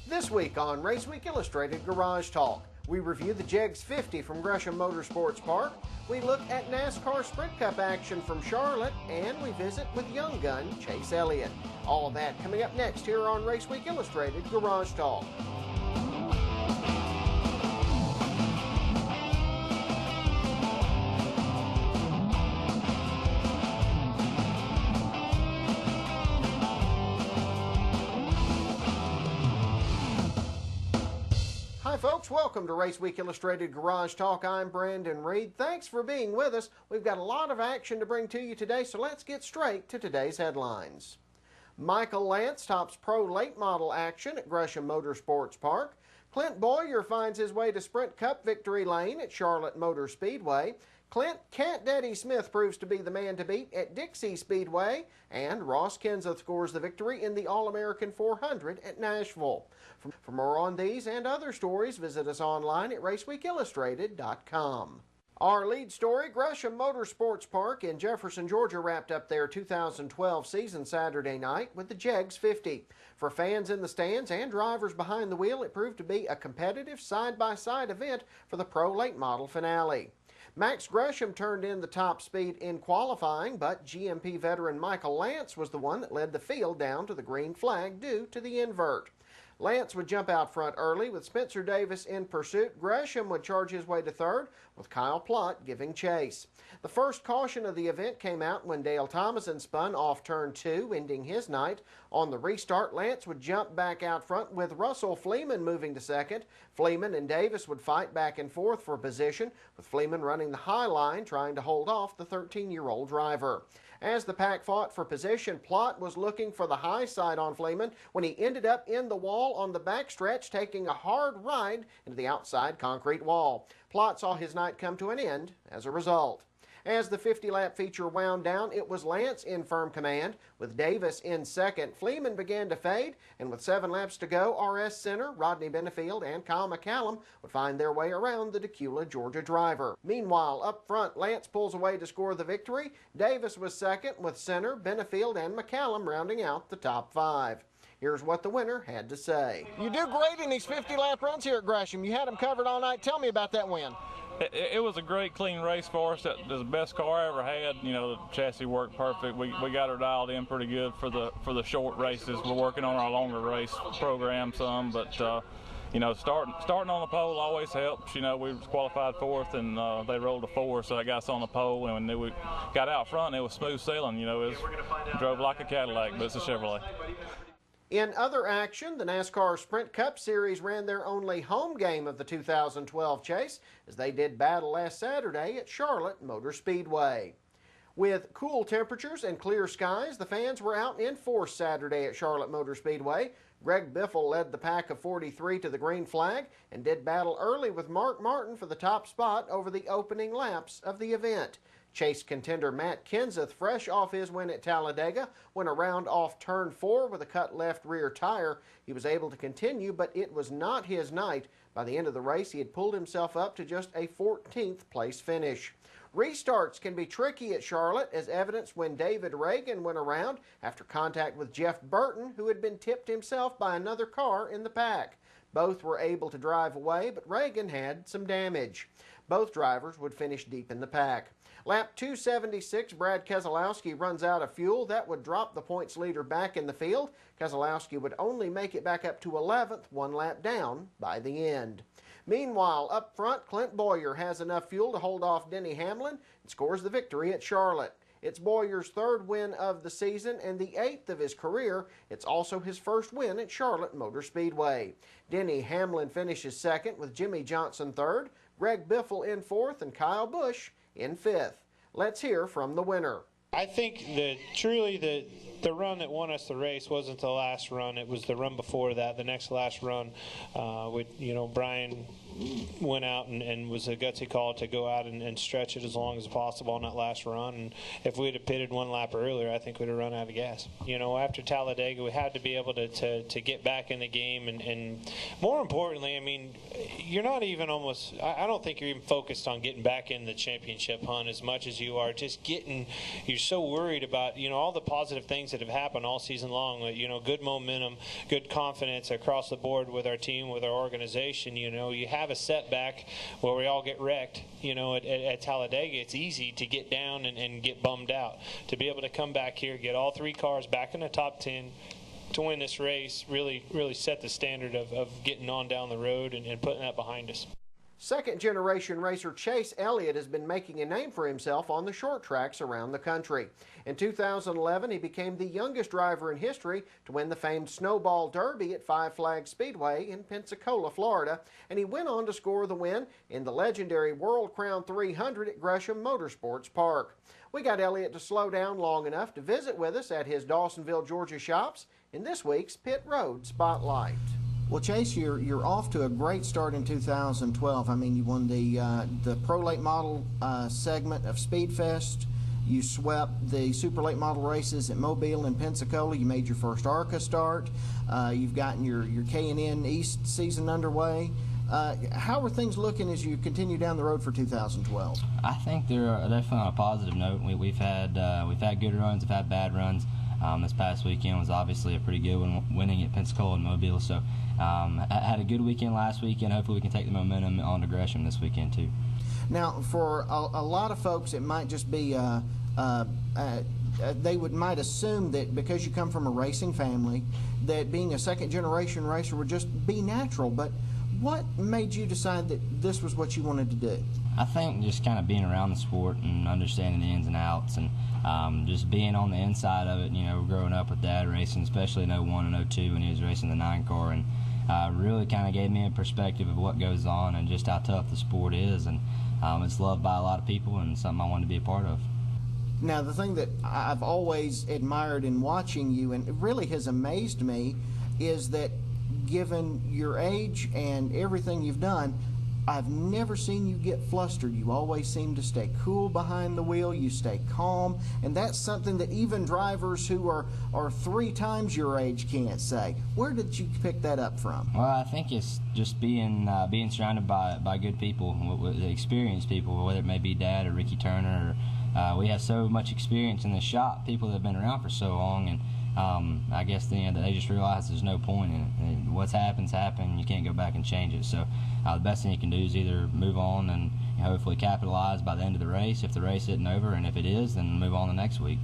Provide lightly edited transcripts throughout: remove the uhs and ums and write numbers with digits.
This week on Raceweek Illustrated Garage Talk, we review the JEGS 50 from Gresham Motorsports Park, we look at NASCAR Sprint Cup action from Charlotte, and we visit with young gun Chase Elliott. All of that coming up next here on Raceweek Illustrated Garage Talk. Hi folks, welcome to Raceweek Illustrated Garage Talk. I'm Brandon Reed. Thanks for being with us. We've got a lot of action to bring to you today, so let's get straight to today's headlines. Michael Lance tops pro late model action at Gresham Motorsports Park. Clint Bowyer finds his way to Sprint Cup victory lane at Charlotte Motor Speedway. Clint Cat Daddy Smith proves to be the man to beat at Dixie Speedway, and Ross Kenseth scores the victory in the All-American 400 at Nashville. For more on these and other stories, visit us online at raceweekillustrated.com. Our lead story, Gresham Motorsports Park in Jefferson, Georgia wrapped up their 2012 season Saturday night with the JEGS 50. For fans in the stands and drivers behind the wheel, it proved to be a competitive side-by-side event for the pro late model finale. Max Gresham turned in the top speed in qualifying, but GMP veteran Michael Lance was the one that led the field down to the green flag due to the invert. Lance would jump out front early with Spencer Davis in pursuit. Gresham would charge his way to third with Kyle Plott giving chase. The first caution of the event came out when Dale Thomason spun off turn 2, ending his night. On the restart, Lance would jump back out front with Russell Fleeman moving to second. Fleeman and Davis would fight back and forth for position, with Fleeman running the high line trying to hold off the 13-year-old driver. As the pack fought for position, Plott was looking for the high side on Fleeman when he ended up in the wall on the backstretch, taking a hard ride into the outside concrete wall. Plott saw his night come to an end as a result. As the 50-lap feature wound down, it was Lance in firm command, with Davis in second. Fleeman began to fade, and with 7 laps to go, RS Center, Rodney Benefield, and Kyle McCallum would find their way around the Decula, Georgia driver. Meanwhile, up front, Lance pulls away to score the victory. Davis was second, with Center, Benefield, and McCallum rounding out the top 5. Here's what the winner had to say. You do great in these 50-lap runs here at Gresham. You had them covered all night. Tell me about that win. It was a great, clean race for us. It was the best car I ever had. You know, the chassis worked perfect. We got her dialed in pretty good for the short races. We're working on our longer race program some, but you know, starting on the pole always helps. You know, we was qualified 4th, and they rolled a 4, so that got us on the pole. And when we got out front, it was smooth sailing. You know, it drove like a Cadillac, but it's a Chevrolet. In other action, the NASCAR Sprint Cup Series ran their only home game of the 2012 chase as they did battle last Saturday at Charlotte Motor Speedway. With cool temperatures and clear skies, the fans were out in force Saturday at Charlotte Motor Speedway. Greg Biffle led the pack of 43 to the green flag and did battle early with Mark Martin for the top spot over the opening laps of the event. Chase contender Matt Kenseth, fresh off his win at Talladega, went around off turn 4 with a cut left rear tire. He was able to continue, but it was not his night. By the end of the race, he had pulled himself up to just a 14th place finish. Restarts can be tricky at Charlotte, as evidenced when David Reagan went around after contact with Jeff Burton, who had been tipped himself by another car in the pack. Both were able to drive away, but Reagan had some damage. Both drivers would finish deep in the pack. Lap 276, Brad Keselowski runs out of fuel. That would drop the points leader back in the field. Keselowski would only make it back up to 11th, 1 lap down by the end. Meanwhile, up front, Clint Bowyer has enough fuel to hold off Denny Hamlin and scores the victory at Charlotte. It's Bowyer's 3rd win of the season and the 8th of his career. It's also his first win at Charlotte Motor Speedway. Denny Hamlin finishes 2nd with Jimmy Johnson 3rd, Greg Biffle in 4th, and Kyle Busch in 5th. Let's hear from the winner. I think that truly the run that won us the race wasn't the last run. It was the run before that, the next last run. Brian went out and was a gutsy call to go out and stretch it as long as possible on that last run. And if we'd have pitted one lap earlier, I think we'd have run out of gas. You know, after Talladega, we had to be able to get back in the game. And more importantly, I mean, you're not even almost, I don't think you're even focused on getting back in the championship hunt as much as you are just getting, you're so worried about, you know, all the positive things that have happened all season long. You know, good momentum, good confidence across the board with our team, with our organization. You know, you have a setback where we all get wrecked. You know, at Talladega, it's easy to get down and get bummed out. To be able to come back here, get all 3 cars back in the top 10, to win this race, really set the standard of getting on down the road and putting that behind us. Second-generation racer Chase Elliott has been making a name for himself on the short tracks around the country. In 2011, he became the youngest driver in history to win the famed Snowball Derby at Five Flags Speedway in Pensacola, Florida, and he went on to score the win in the legendary World Crown 300 at Gresham Motorsports Park. We got Elliott to slow down long enough to visit with us at his Dawsonville, Georgia shops in this week's Pit Road Spotlight. Well, Chase, you're off to a great start in 2012. I mean, you won the Pro Late Model segment of Speedfest. You swept the Super Late Model races at Mobile and Pensacola. You made your first ARCA start. You've gotten your K&N East season underway. How are things looking as you continue down the road for 2012? I think they're definitely on a positive note. We've had good runs, we've had bad runs. This past weekend was obviously a pretty good one, winning at Pensacola and Mobile. So I had a good weekend last weekend. Hopefully we can take the momentum on to Gresham this weekend too. Now, for a lot of folks, it might just be they might assume that because you come from a racing family, that being a second-generation racer would just be natural. But what made you decide that this was what you wanted to do? I think just kind of being around the sport and understanding the ins and outs, and just being on the inside of it. You know, growing up with Dad racing, especially in 01 and 02 when he was racing the 9 car, and really kind of gave me a perspective of what goes on and just how tough the sport is. And it's loved by a lot of people and something I wanted to be a part of. Now, the thing that I've always admired in watching you, and it really has amazed me, is that given your age and everything you've done, I've never seen you get flustered. You always seem to stay cool behind the wheel. You stay calm, and that's something that even drivers who are 3 times your age can't say. Where did you pick that up from? Well, I think it's just being surrounded by good people, experienced people, whether it may be Dad or Ricky Turner. We have so much experience in the shop, people that have been around for so long, and I guess they just realize there's no point in it. What's happened. You can't go back and change it. So the best thing you can do is either move on and hopefully capitalize by the end of the race if the race isn't over, and if it is, then move on the next week.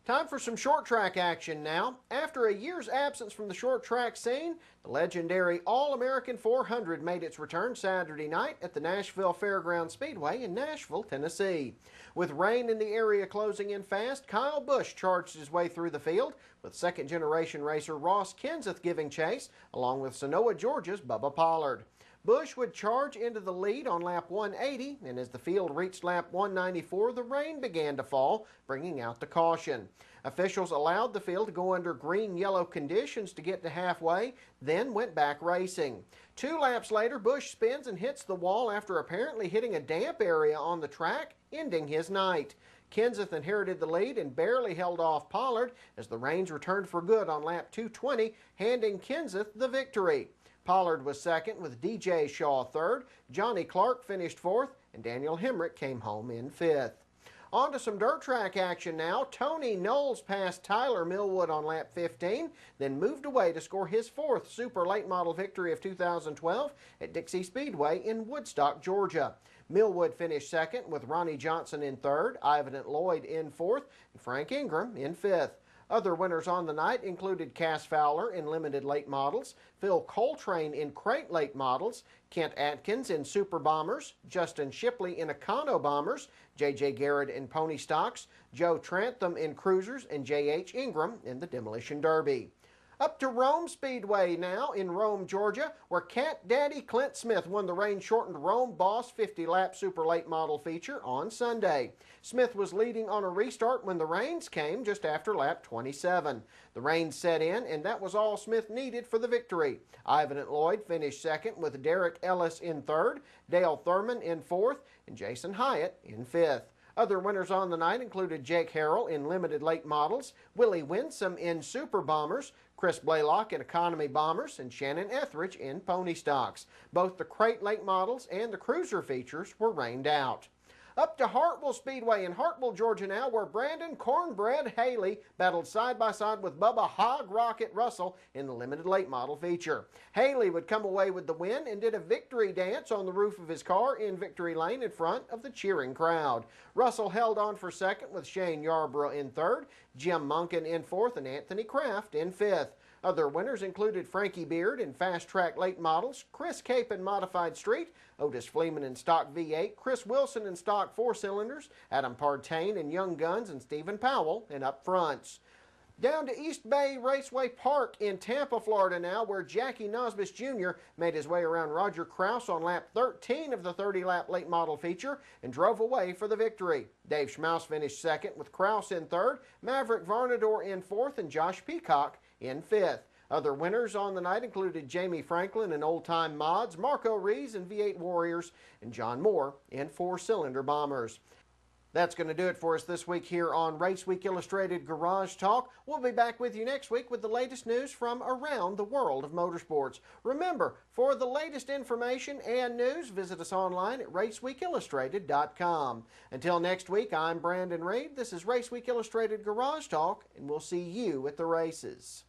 Time for some short track action now. After a year's absence from the short track scene, the legendary All-American 400 made its return Saturday night at the Nashville Fairground Speedway in Nashville, Tennessee. With rain in the area closing in fast, Kyle Busch charged his way through the field, with second-generation racer Ross Kenseth giving chase, along with Sonoa, Georgia's Bubba Pollard. Busch would charge into the lead on lap 180, and as the field reached lap 194, the rain began to fall, bringing out the caution. Officials allowed the field to go under green-yellow conditions to get to halfway, then went back racing. 2 laps later, Busch spins and hits the wall after apparently hitting a damp area on the track, ending his night. Kenseth inherited the lead and barely held off Pollard as the rains returned for good on lap 220, handing Kenseth the victory. Pollard was second with DJ Shaw third, Johnny Clark finished fourth, and Daniel Hemrick came home in fifth. On to some dirt track action now. Tony Knowles passed Tyler Millwood on lap 15, then moved away to score his 4th Super Late Model victory of 2012 at Dixie Speedway in Woodstock, Georgia. Millwood finished second with Ronnie Johnson in third, Ivan Lloyd in fourth, and Frank Ingram in fifth. Other winners on the night included Cass Fowler in limited late models, Phil Coltrane in crate late models, Kent Atkins in Super Bombers, Justin Shipley in Econo Bombers, J.J. Garrett in Pony Stocks, Joe Trantham in Cruisers, and J.H. Ingram in the Demolition Derby. Up to Rome Speedway now in Rome, Georgia, where Cat Daddy Clint Smith won the rain-shortened Rome Boss 50-lap super late model feature on Sunday. Smith was leading on a restart when the rains came just after lap 27. The rain set in, and that was all Smith needed for the victory. Ivan and Lloyd finished second with Derek Ellis in third, Dale Thurman in fourth, and Jason Hyatt in fifth. Other winners on the night included Jake Harrell in limited late models, Willie Winsome in super bombers, Chris Blaylock in economy bombers, and Shannon Etheridge in pony stocks. Both the crate late models and the cruiser features were rained out. Up to Hartwell Speedway in Hartwell, Georgia now, where Brandon Cornbread Haley battled side-by-side with Bubba Hog Rocket Russell in the limited late model feature. Haley would come away with the win and did a victory dance on the roof of his car in victory lane in front of the cheering crowd. Russell held on for second with Shane Yarborough in third, Jim Monken in fourth, and Anthony Kraft in fifth. Other winners included Frankie Beard in Fast Track Late Models, Chris Cape in Modified Street, Otis Fleeman in Stock V8, Chris Wilson in Stock 4-cylinders, Adam Partain in Young Guns, and Stephen Powell in Up Fronts. Down to East Bay Raceway Park in Tampa, Florida now, where Jackie Nosbis Jr. made his way around Roger Krause on lap 13 of the 30-lap late model feature and drove away for the victory. Dave Schmaus finished second with Krause in third, Maverick Varnador in fourth, and Josh Peacock in fifth. Other winners on the night included Jamie Franklin in Old Time Mods, Marco Rees in V8 Warriors, and John Moore in 4-cylinder bombers. That's going to do it for us this week here on Raceweek Illustrated Garage Talk. We'll be back with you next week with the latest news from around the world of motorsports. Remember, for the latest information and news, visit us online at raceweekillustratedgaragetalkdemo. Until next week, I'm Brandon Reed. This is Raceweek Illustrated Garage Talk, and we'll see you at the races.